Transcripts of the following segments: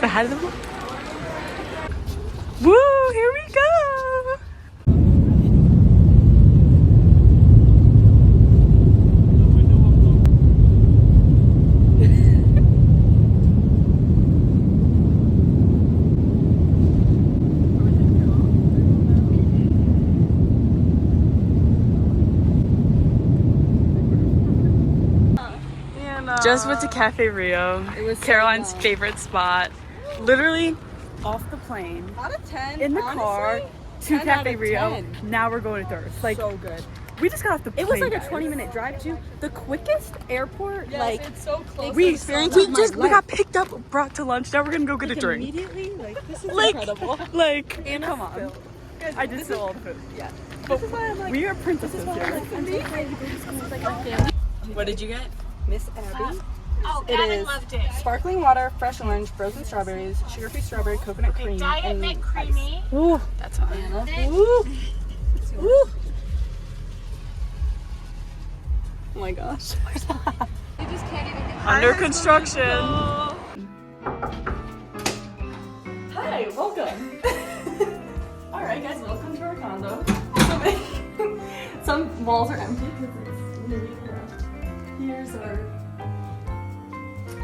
The head of the book. Woo! Here we go. Just went to Cafe Rio. It was Caroline's favorite spot. Literally off the plane. Out of 10. In the honestly, car to Cafe Rio. Now we're going to Thirst. Like so good. We just got off the plane. It was like a guys. 20-minute drive to the quickest airport. Yes, like it's so close. We got picked up, brought to lunch. Now we're gonna go get a drink. Immediately, like this is Like, incredible. like, And come on. Guys, I did spill all the food. Yeah. But This is why I'm like, we are princesses here. I'm so excited to go to school with like my family. What did you get? Miss Abby. Oh, It Gavin is loved it. sparkling water, fresh orange, frozen strawberries, sugar-free strawberry, coconut cream, Diet and Mint Creamy. Ooh, that's hot. Ooh. Ooh. Oh my gosh. You just can't even get Under construction. Hi, welcome. Alright guys, welcome to our condo. Some walls are empty because it's new. Here's our,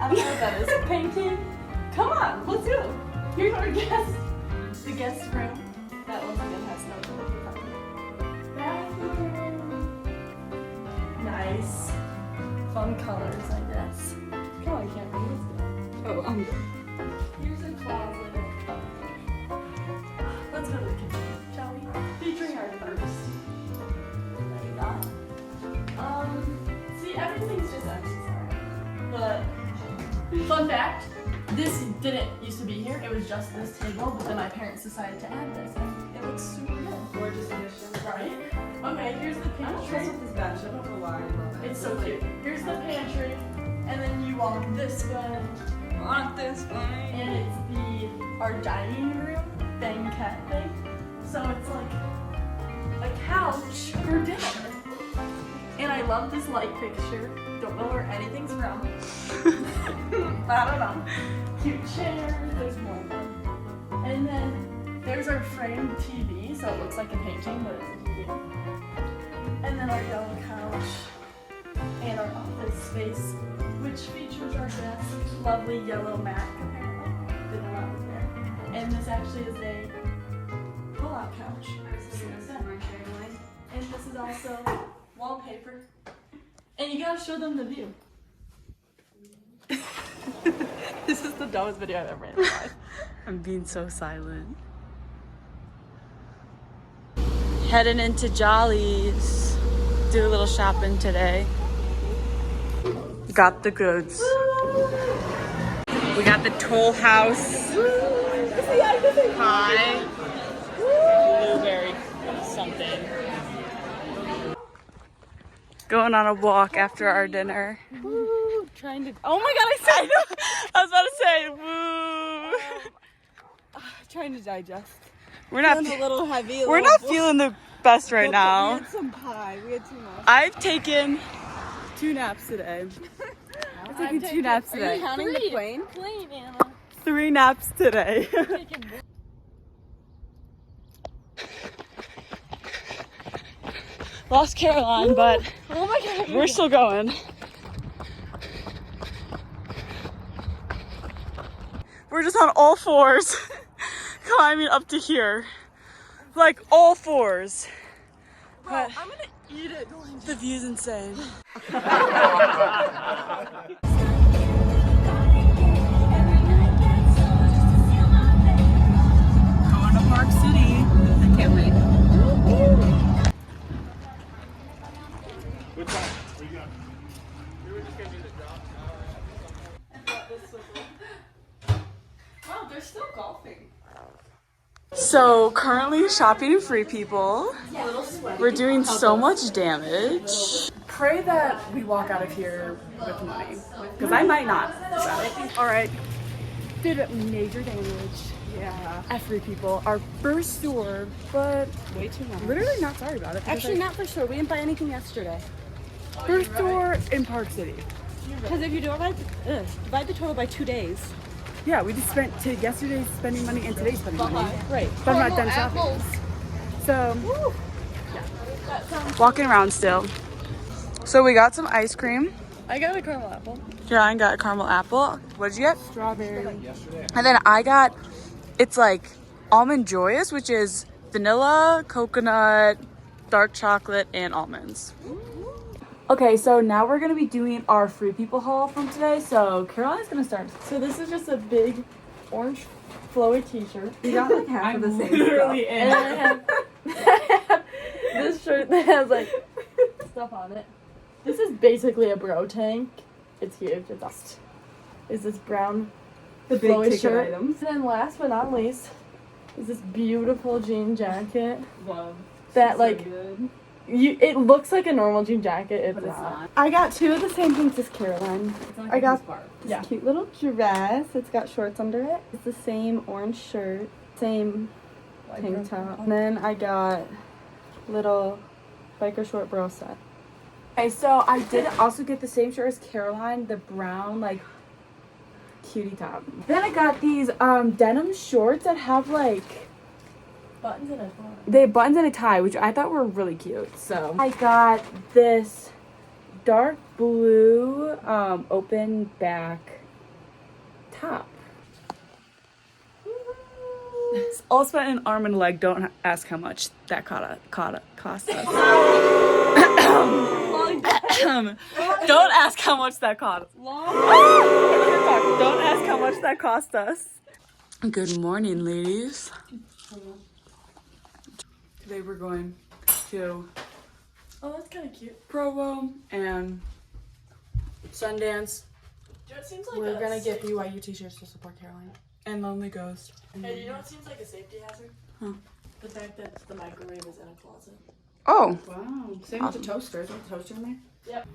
I don't know what that is, a painting. Come on, let's go. Here's our the guest room. That once again has no bathroom. Nice. Fun colors, I guess. Come on, I can't read. Oh, here's a closet. Let's go to the kitchen, shall we? Featuring our thirst. Like that. See, everything's just accessory. But, fun fact, this didn't used to be here. It was just this table, but then my parents decided to add this, and it looks super good. Gorgeous addition, right? Okay, here's the pantry. I don't this bench. I don't know why I love it. It's so cute. Here's the pantry, and then you walk this way. Want this way. And it's our dining room banquet thing. So it's like a couch for dinner. And I love this light fixture. Don't know where anything's from. I don't know. Cute chairs. There's more of them. And then there's our framed TV. So it looks like a painting, but it's a TV. And then our yellow couch. And our office space, which features our desk. Lovely yellow mat, apparently. Didn't know that was there. And this actually is a pull-out couch. And this is also wallpaper. And you gotta show them the view. This is the dumbest video I've ever made in my life. I'm being so silent. Heading into Jolly's. Do a little shopping today. Got the goods. We got the Toll House pie. Blueberry something. Going on a walk after our dinner. Woo, trying to. Oh my god, I said. I was about to say, woo. Trying to digest. We're not. Feeling a little heavy. We're not feeling the best right We now. had some pie. We had too much. I've taken 2 naps today. I've taken 2 naps Are you today. counting the plane? Plain, Anna. 3 naps today. Lost Caroline, but Oh my god. we're still going. We're just on all 4s, climbing up to here. Like all 4s. But I'm gonna eat it. the view's insane. Going to Park City. I can't wait. What time? What you got? We were just gonna do the drop. Wow, they're still golfing. So currently shopping in Free People. A little sweaty. We're doing so much damage. Pray that we walk out of here with money, because I might not. All right, did major damage. Yeah. At Free People, our first store, but Way too much. literally not sorry about it. because Actually, not for sure. We didn't buy anything yesterday. first store in Park City. Because if you divide the total by 2 days, Yeah, we just spent yesterday's spending money and today's spending money. Right. But I'm not done shopping. So, walking around still. So we got some ice cream. I got a caramel apple. Caroline got a caramel apple. What did you get? Strawberry. And then I got, it's like almond joyous, which is vanilla, coconut, dark chocolate, and almonds. Okay, so now we're gonna be doing our Free People haul from today. So Caroline's gonna start. So this is just a big orange flowy t-shirt. We got like half of the same Literally, and I have this shirt that has like stuff on it. This is basically a bro tank. It's huge. It's dust. Is this brown The big flowy ticket shirt? items. And then last but not least is this beautiful jean jacket. Wow. That like it looks like a normal jean jacket. It's not. I got two of the same things as Caroline. I got this cute little dress. It's got shorts under it. It's the same orange shirt, same tank top. And then I got little biker short bra set. Okay, so I did also get the same shirt as Caroline, the brown like cutie top. Then I got these denim shorts that have like Buttons and a tie. they have buttons and a tie, which I thought were really cute. So I got this dark blue open back top. All spent an arm and a leg. Don't ask how much that cost us. Don't ask how much that cost. Don't ask how much that cost us. Good morning, ladies. Today we're going to Oh, that's kind of cute. Provo and Sundance. It seems like We're gonna get BYU t-shirts to support Caroline. And Lonely Ghost. Hey, you know what seems like a safety hazard? Huh. The fact that the microwave is in a closet. Oh. Wow. Same with the toaster. Is there a toaster in there? Yep.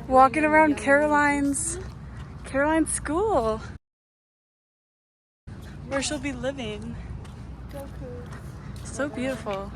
Walking around Caroline's school. Where she'll be living. So beautiful.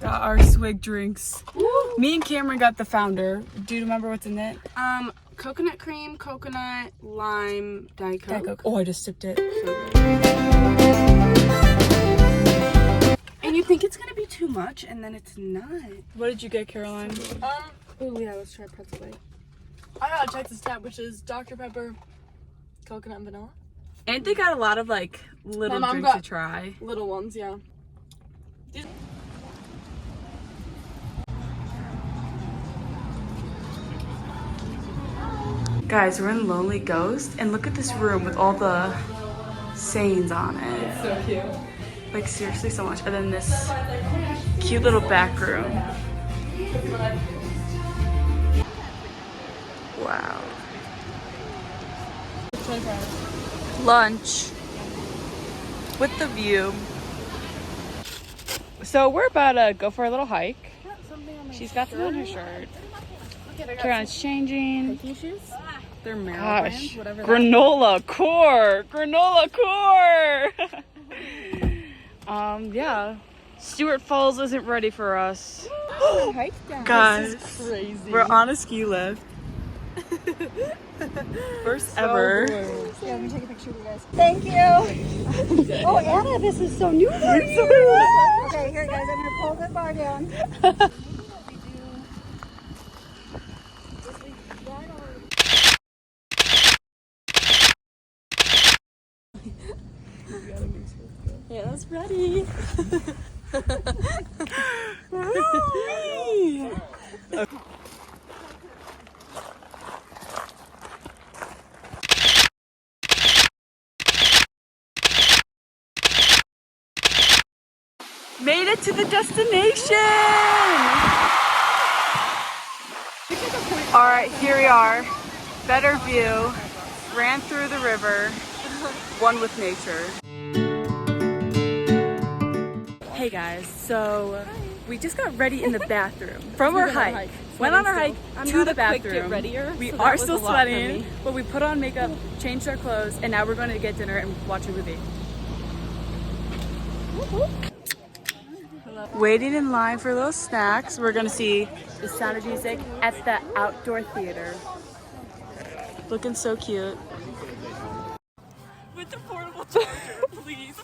Got our swig drinks. Me and Cameron got the Founder. Do you remember what's in it? Coconut cream, coconut, lime, Diet Coke. Diet Coke. Oh, I just sipped it. And you think it's gonna be too much, and then it's not. What did you get, Caroline? Oh yeah, let's try pretzel bite. I got a Texas Tab, which is Dr. Pepper, coconut and vanilla. And they got a lot of like little My mom drinks to got- try. Little ones, yeah. Guys, we're in Lonely Ghost, and look at this room with all the sayings on it. It's so cute. Like seriously, so much. And then this cute little back room. Wow. Lunch with the view. So we're about to go for a little hike. She's got them on her shirt. Caroline's changing. Shoes? They're Merrill Gosh, brand, whatever. granola core. Yeah. Stuart Falls isn't ready for us. Guys, Crazy. we're on a ski lift. First ever. Yeah, let me take a picture of you guys. Thank you. Oh, Anna, this is so new for you. Okay, here, guys. I'm gonna pull the bar down. Yeah, that's ready. Made it to the destination! Alright, here we are. Better view. Ran through the river. One with nature. Hey guys, so we just got ready in the bathroom from our hike. went on our hike to the quick bathroom. get readier, We so that are was still a lot for sweating, me. but we put on makeup, changed our clothes, and now we're going to get dinner and watch a movie. Waiting in line for little snacks. We're gonna see The Sound of Music at the outdoor theater. Looking so cute. With the portable charger, please.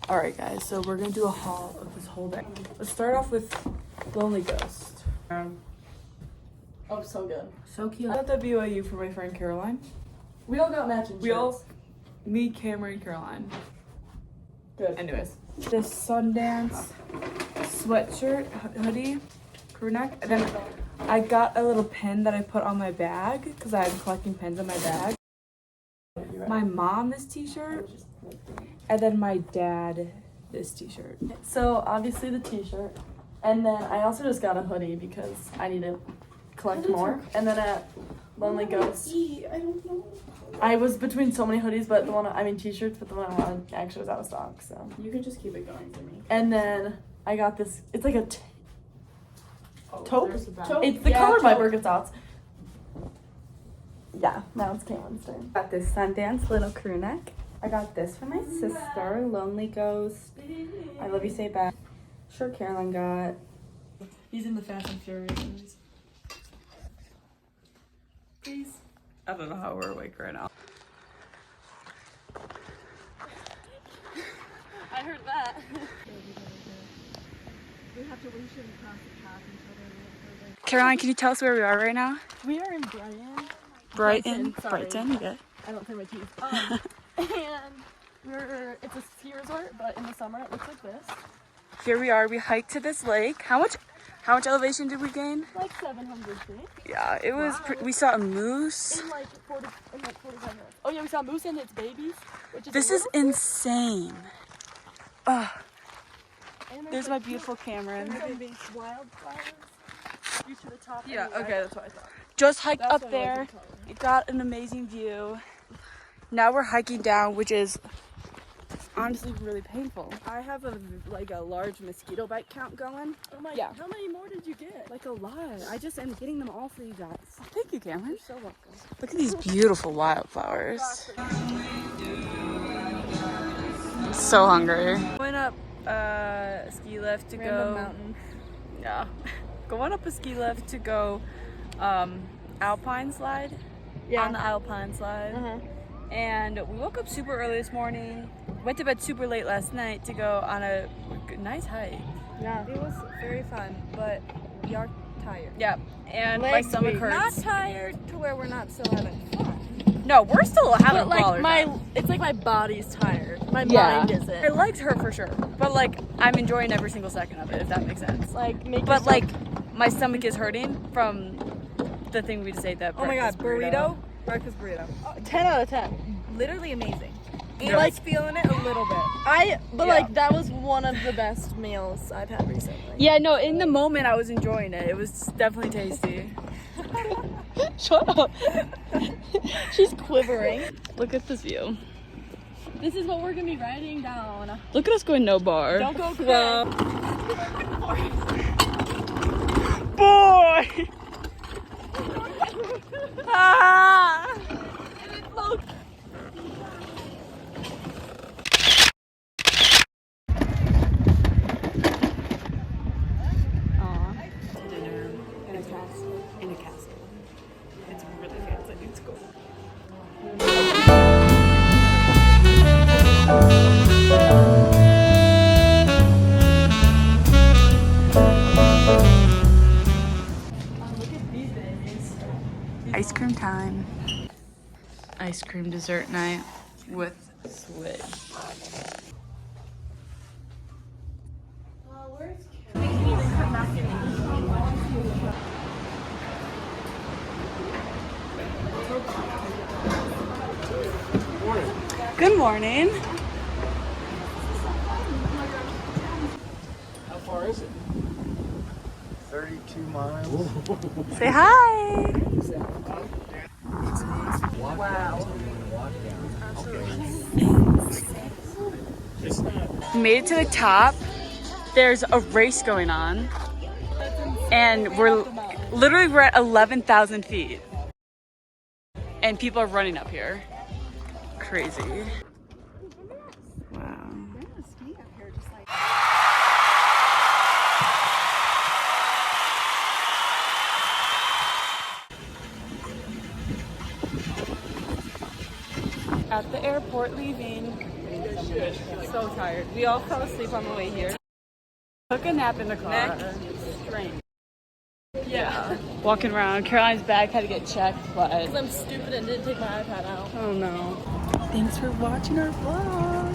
Alright guys, so we're gonna do a haul of this whole day. Let's start off with Lonely Ghost. Oh, so good. So cute. I got the BYU for my friend Caroline. We all got matching shirts. We all, me, Cameron, Caroline. Good. Anyways, this Sundance sweatshirt, hoodie, crew neck, and then I got a little pin that I put on my bag because I'm collecting pins in my bag. My mom this t-shirt, and then my dad this t-shirt. So obviously the t-shirt, and then I also just got a hoodie because I need to collect more. And then at Lonely Ghost, I don't know. I was between so many hoodies, but t-shirts, but the one I wanted actually was out of stock. So You can just keep it going for me. and then I got this. It's like a taupe. there's a bag. It's the color of my Birkenstocks. Yeah, now it's Caitlin's turn. Got this Sundance little crew neck. I got this for my sister, Lonely Ghost. I love you, say back. Sure, Caroline got. He's in the Fast and Furious movies. Please. I don't know how we're awake right now. I heard that. Caroline, can you tell us where we are right now? We are in Brighton. Brighton. Sorry. Brighton, you good? I don't say my teeth. And it's a ski resort, but in the summer it looks like this. Here we are. We hiked to this lake. How much elevation did we gain? Like 700 feet. Yeah, it was. We saw a moose. In like 45 minutes. Oh yeah, we saw a moose and its babies. Which is This a is little insane. Ugh. And There's my beautiful Cameron. some wildflowers. You to the top. Yeah, anyway. okay, that's what I thought. Just hiked That's up what I there. wasn't telling you. It got an amazing view. Now we're hiking down, which is honestly really painful. I have a large mosquito bite count going. Oh my. Yeah. How many more did you get? Like a lot. I just am getting them all for you guys. Thank you, Cameron. You're so welcome. Look at these beautiful wildflowers. So hungry. Going up a ski lift to Random go. mountain. Yeah. Going up a ski lift to go alpine slide. Yeah. On the alpine slide. And we woke up super early this morning. Went to bed super late last night to go on a nice hike. Yeah. It was very fun, but we are tired. Yeah. And Legs my stomach weak. hurts. Not tired to where we're not still having fun. No, we're still having But a like baller time. it's like my body's tired. My Yeah. mind isn't. My legs hurt for sure, but like I'm enjoying every single second of it, if that makes sense. Like make But yourself- like my stomach is hurting from the thing we just ate. That Oh my god, breakfast burrito. Breakfast burrito. 10 out of 10. Literally amazing. And Yeah. like feeling it a little bit. Yeah. Like that was one of the best meals I've had recently. Yeah, no, in the moment I was enjoying it. It was definitely tasty. Shut up. She's quivering. Look at this view. This is what we're gonna be riding down. Look at us going no bar. Don't go crazy. Boy! Ah! Dinner in a castle. In a castle. It's really fancy. It's cool. Ice cream time. Ice cream dessert night with Swig. Good morning. How far is it? 32 miles. Say hi. Wow. Made it to the top. There's a race going on. And we're at 11,000 feet. And people are running up here. Crazy. Wow. At the airport leaving. So tired. We all fell asleep on the way here. Took a nap in the car. Neck strained. Yeah. Walking around. Caroline's bag had to get checked, but I'm stupid and didn't take my iPad out. oh no. Thanks for watching our vlog.